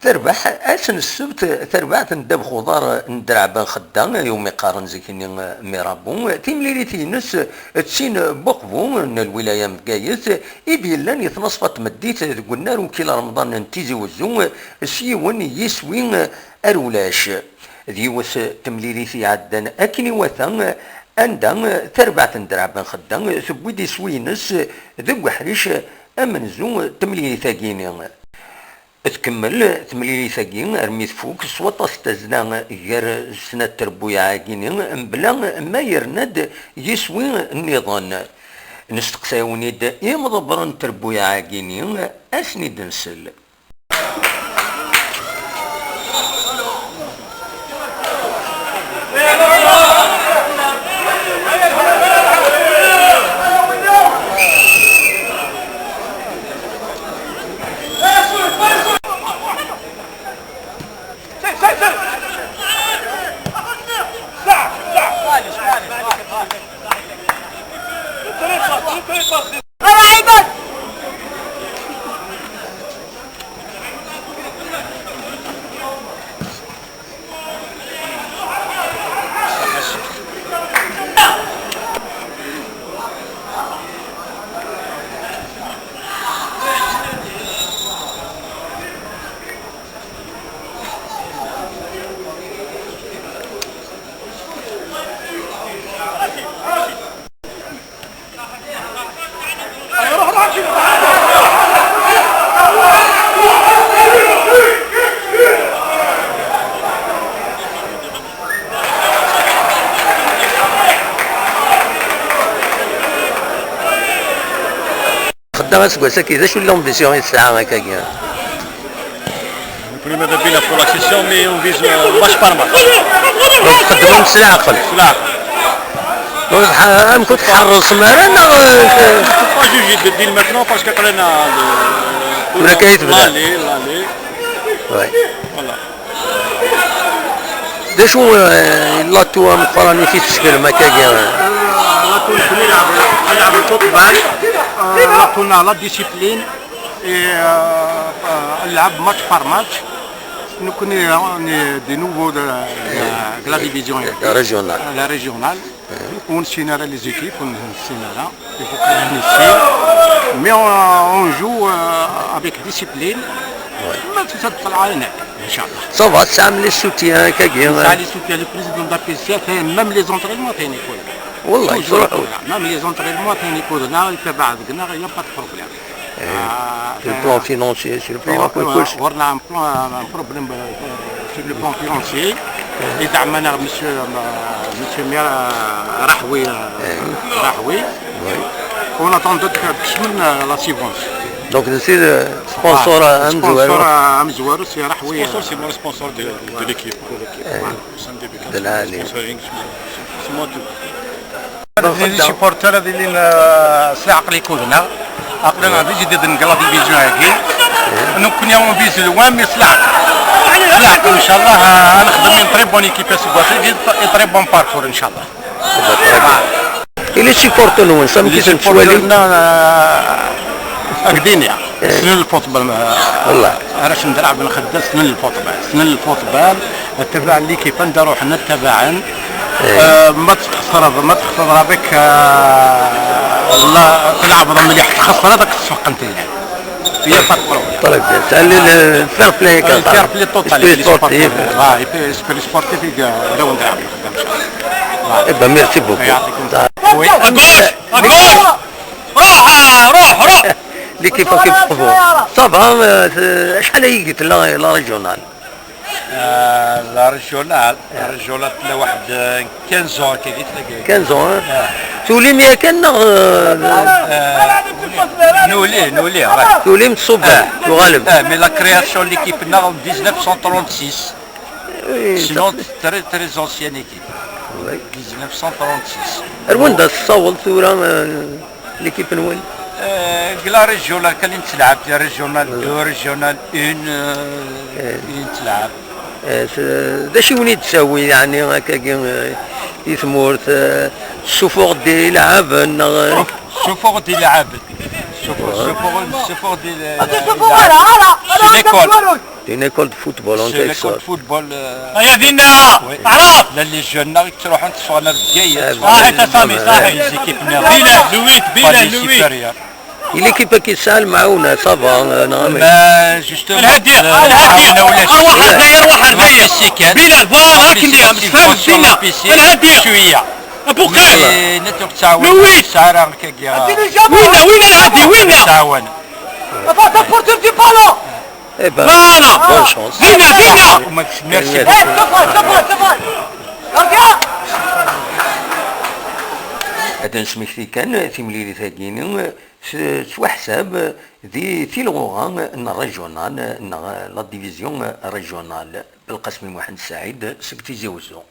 تربح اسن السبت تربح تندب خضار ندرع بن خدام يوم يقارن زكيني ميرابون تيمليلي تينس تسين بقبو من الولايه مكايس يبين لان يتنصفت مديت قلنا وكيل رمضان نتيزي وزو سيون يسوي ارولاش ديوس تمليلي في عدن اكني وثن عندها تربع تندرع بن خدام ثبودي سوينس ذو حريش امن زو تمليلي ثاقيني تكمل تمليلي ثاقين ارميت فوق سوطة استزنا غير سنة تربويا عاقيني بلا ما يرند يسوي النظام نستقساوني دائما ضبرن تربويا عاقيني اسني دنسل خدامة سكواساكي ذا شو لومبيسيون الساعة هكاكيا نكونو ماذا بينا بور لا سيسيون مي اون فيز ماتش بار ماتش دونك تقدموا سلاح عقل دونك كنت تحرص معنا با جوجي دير ماتنون باسكو قرينا ولا كايت بدا لالي وي فوالا دا شو لاطو مقراني في التشكيل مكاكيا لاطو نلعب الفوتبال لاطونا لا ديسيبلين نلعب ماتش بار ماتش nous connaissons des nouveaux de la division la régionale. On signe les équipes, on signe là, il faut qu'on essaie. Mais on joue avec discipline. ما تطلع علينا ان شاء الله. صافا تعمل لي سوتيان كاكيا. تعمل لي سوتيان لو بريزيدون دا بي سي ميم لي زونترينمون ثاني يقول. والله يصلحوا. ميم لي زونترينمون ثاني يقولنا يتبع قلنا يا با بروبليم. sur le plan financier, sur le plan économique. On a un problème sur le plan financier. يدعمنا monsieur Mia Rahoui. On attend la subvention. Donc c'est le sponsor à Amzouarou, c'est Rahoui. C'est moi le sponsor de l'équipe. De l'année. C'est moi tout. Les supporters اللي سلاعق يكوننا عقلنا في جديد نقلا ديفيزيون هاكي نكون يوم فيز لوان مي سلاعق ان شاء الله نخدم من تري بون ايكيب سكواسي تري بون باركور ان شاء الله. اللي سيبورتو نون سام كيسن شوالي اكاديميا سنن الفوتبال والله راش نلعب نخدم سنن الفوتبال نتبع ليكيب نروح نتبع ما تخسر بك لا تلعب مليح تخسر هذاك الصفقه انت هي با بروبليم طيب تعلي الفير بلاي الفير بلاي توتال سبورتيف سبورتيف لو نلعب ان شاء الله. ابا ميرسي بوكو وي روح اللي كيف صافا شحال هي قلت لا ريجيونال لا ريجيونال تلا واحد 15 كي تلاقي 15 تولي ميا كان نولي تولي متصوبة الغالب مي لا كرياسيون ليكيب نا 1936 سينون تري زونسيان ايكيب 1936 رواندا تصاول ثورة ليكيب نوال لا ريجيونال كان تلعب ريجيونال 2 ريجيونال 1 تلعب ذا شي وني تساوي يعني هكاك يثمورت السفوغ ديال يلعب السفوغ ديال يلعب السفوغ ديال السفوغ une école de football en سي quelque ليكول sorte. فوتبول. هيا دينا عرب لا اللي جونا تروحوا تصورنا في بقاية. صحيح تسامي صحيح. ليزيكيب بينا لويك بينا لويك. Il équipe qui sale معاونا صافا نعم. ما جوستومون الهدي الهدي اروح هزايا اروح هزايا السكان بينا فوالا راك ندير مش فاهم بينا الهدي شويه بوقاش نتوك تعاون لويك. سعرا كاكيا وين الهدي وين تعاون. Eh ben, فوالا bonne chance. دينا ميرسي. هذا نسميكتي كان تيمليلي ثاقيني سوا حساب ذي تيلغوغا الريجيونال لا ديفيزيون ريجيونال بالقسم محمد سعيد سكتي زوزو.